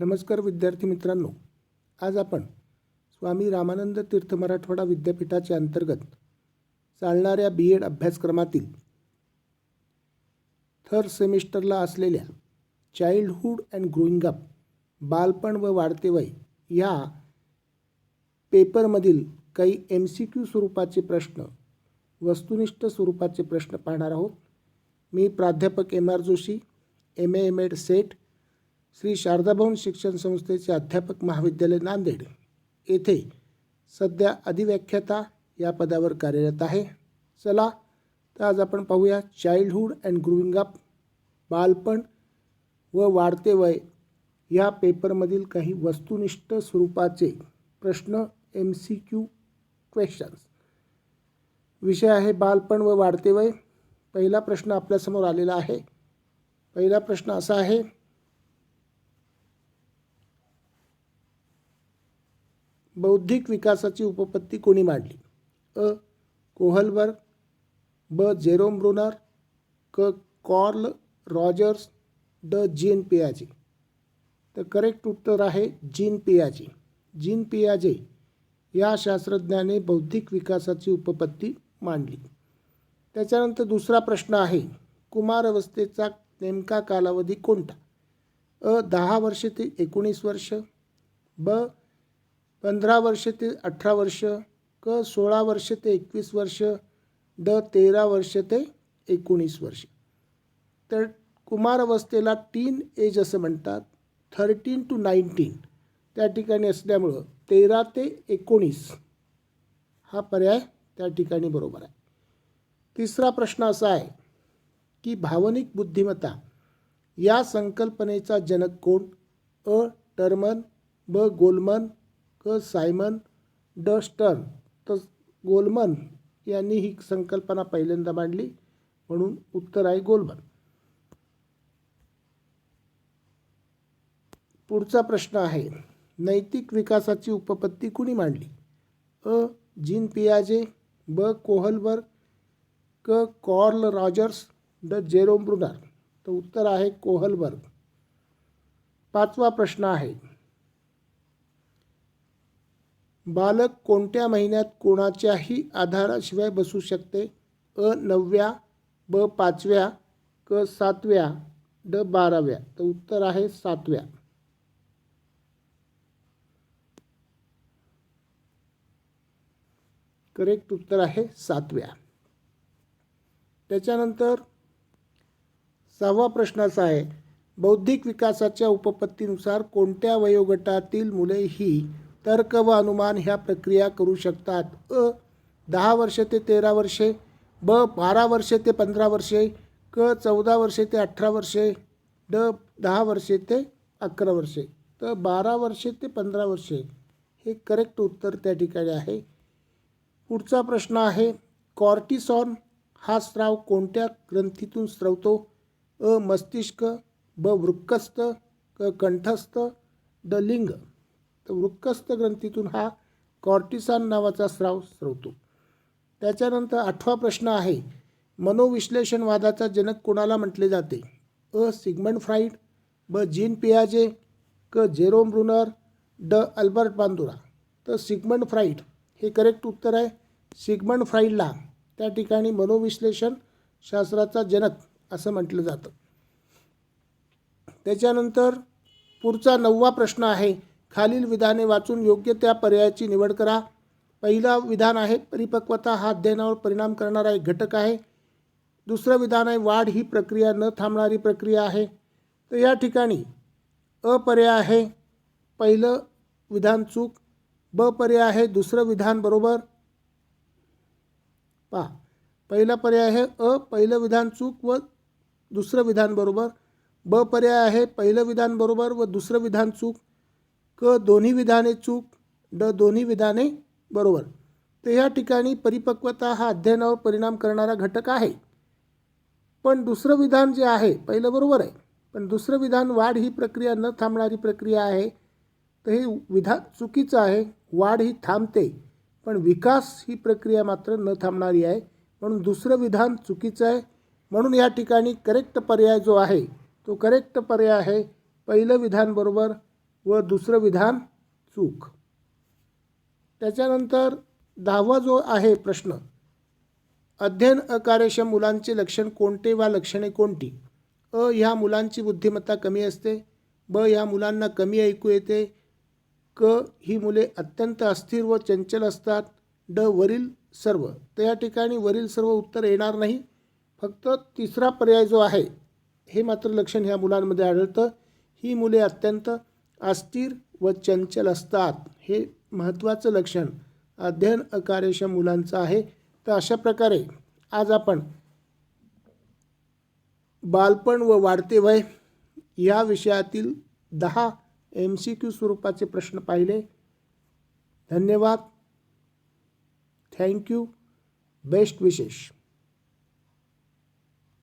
नमस्कार विद्यार्थी मित्रांनो, आज आपण स्वामी रामानंद तीर्थ मराठवाडा विद्यापीठाच्या अंतर्गत चालणाऱ्या B.Ed अभ्यासक्रमातील थर्ड सेमिस्टरला असलेल्या चाइल्डहुड अँड ग्रोइंग अप बालपण व वाढते वय या पेपरमधील काही MCQ स्वरूपाचे प्रश्न, वस्तुनिष्ठ स्वरूपाचे प्रश्न पाहणार आहोत. मी प्राध्यापक M.R. Joshi, MA M.Ed SET, Shri Sharadabhavan शिक्षण संस्थेचे अध्यापक महाविद्यालय नांदेड येथे सध्या अधिव्याख्याता या पदावर कार्यरत आहे. चला तर आज आपण पाहूया चाइल्डहुड अँड ग्रोइंग अप बालपण व वाढते वय या पेपरमधील काही वस्तुनिष्ठ स्वरूपाचे प्रश्न MCQ क्वेश्चन्स. विषय आहे बालपण व वाढते वय. पहिला प्रश्न आपल्यासमोर आलेला आहे. पहिला प्रश्न असा आहे, बौद्धिक विकासाची उपपत्ती कोणी मांडली? अ. कोहलबर्ग, ब. जेरोम ब्रुनर, क. कार्ल रॉजर्स, ड. जीन पियाजे. तर करेक्ट उत्तर आहे जीन पियाजे. जीन पियाजे या शास्त्रज्ञाने बौद्धिक विकासाची उपपत्ती मांडली. त्याच्यानंतर दुसरा प्रश्न आहे, कुमारावस्थेचा नेमका कालावधी कोणता? अ. 10 वर्षे ते 19 वर्ष, ब. 15 वर्षे ते 18 वर्ष, क. 16 वर्षे ते 21 वर्ष, ड. 13 वर्षे ते 19 वर्ष. तर कुमारावस्थेला टीन एज असं म्हणतात. 13 to 19 त्या ठिकाणी असल्यामुळं 13 ते 19 हा पर्याय त्या ठिकाणी बरोबर आहे. तिसरा प्रश्न असा आहे की भावनिक बुद्धिमत्ता या संकल्पनेचा जनक कोण? अ. टर्मन, ब. गोलमन, क. सायमन, ड. स्टर्न. तर गोलमन यांनी ही संकल्पना पहिल्यांदा मांडली, म्हणून उत्तर आहे गोलमन. पुढचा प्रश्न आहे, नैतिक विकासाची उपपत्ती कुणी मांडली? अ. जीन पियाजे, ब. कोहलबर्ग, क. कार्ल रॉजर्स, ड. Jerome Bruner. तर उत्तर आहे कोहलबर्ग. पाचवा प्रश्न आहे, बालक कोणत्या महिन्यात कोणाच्याही आधाराशिवाय बसू शकते? अ. 9व्या, ब. 5व्या, क. 7व्या, ड. 12व्या. तर उत्तर आहे 7व्या. करेक्ट उत्तर आहे 7व्या. त्याच्यानंतर 6वा प्रश्न असा आहे, बौद्धिक विकासाच्या उपपत्तीनुसार कोणत्या वयोगटातील मुले ही तर्क व अनुमान ह्या प्रक्रिया करू शकतात? अ. 10 वर्षे ते 13 वर्षे, ब. 12 वर्षे ते 15 वर्षे, क. 14 वर्षे ते 18 वर्षे, ड. 10 वर्षे ते 11 वर्षे. तर 12 वर्षे ते 15 वर्षे हे करेक्ट उत्तर त्या ठिकाणी आहे. पुढचा प्रश्न आहे, कॉर्टिसॉन हा स्राव कोणत्या ग्रंथीतून स्रवतो? अ. मस्तिष्क, ब. वृक्कस्थ, क. कंठस्थ, ड. लिंग. तर वृक्कस्थ ग्रंथीतून हा कॉर्टिसॉन नावाचा स्राव स्रवतो. त्याच्यानंतर 8वा प्रश्न आहे, मनोविश्लेषणवादाचा जनक कोणाला म्हटले जाते? अ. सिग्मंड फ्राईड, ब. जीन पियाजे, क. जेरोम ब्रुनर, ड. Albert Bandura. तर सिग्मंड फ्राईड हे करेक्ट उत्तर आहे. सिग्मंड फ्राईडला त्या ठिकाणी मनोविश्लेषण शास्त्राचा जनक असं म्हटलं जातं. त्याच्यानंतर पुढचा 9वा प्रश्न आहे, खालील विधाने वाचून योग्य त्या पर्यायाची निवड करा. पहिला विधान आहे, परिपक्वता हा अध्ययनावर परिणाम करणारा एक घटक आहे. दुसरं विधान आहे, वाढ ही प्रक्रिया न थांबणारी प्रक्रिया आहे. तर या ठिकाणी अ पर्याय आहे पहिलं विधान चूक, ब पर्याय आहे दुसरं विधान बरोबर. पहा, पहिला पर्याय आहे अ पहिलं विधान चूक व दुसरं विधान बरोबर, ब पर्याय आहे पहिलं विधान बरोबर व दुसरं विधान चूक, क. दोन्ही विधाने चूक, ड. दोन्ही विधाने बरोबर. तर या ठिकाणी परिपक्वता हा अध्ययनावर परिणाम करणारा घटक आहे, पण दुसरं विधान जे आहे पहिलं बरोबर आहे, पण दुसरं विधान वाढ ही प्रक्रिया न थांबणारी प्रक्रिया आहे. तर हे विधान चुकीचं आहे. वाढ ही थांबते, पण विकास ही प्रक्रिया मात्र न थांबणारी आहे, म्हणून दुसरं विधान चुकीचं आहे. म्हणून या ठिकाणी करेक्ट पर्याय जो आहे तो करेक्ट पर्याय आहे पहिलं विधान बरोबर, व दुसरं विधान चूक. त्याच्यानंतर 10वा जो आहे प्रश्न, अध्ययन अकार्यक्षम मुलांचे लक्षण कोणते वा लक्षणे कोणती? अ, ह्या मुलांची बुद्धिमत्ता कमी असते. ब, ह्या मुलांना कमी ऐकू येते. क, ही मुले अत्यंत अस्थिर व चंचल असतात. ड, वरील सर्व. तर या ठिकाणी वरील सर्व उत्तर येणार नाही. फक्त तिसरा पर्याय जो आहे हे मात्र लक्षण ह्या मुलांमध्ये आढळतं. ही मुले अत्यंत अस्थिर व चंचल असतात. हे महत्त्वाचं लक्षण अध्ययन अकार्यक्षम मुलांचं आहे. तर अशा प्रकारे आज आपण बालपण व वाढते वय या विषयातील 10 MCQ स्वरूपाचे प्रश्न पाहिले. धन्यवाद. थँक्यू. बेस्ट विशेष.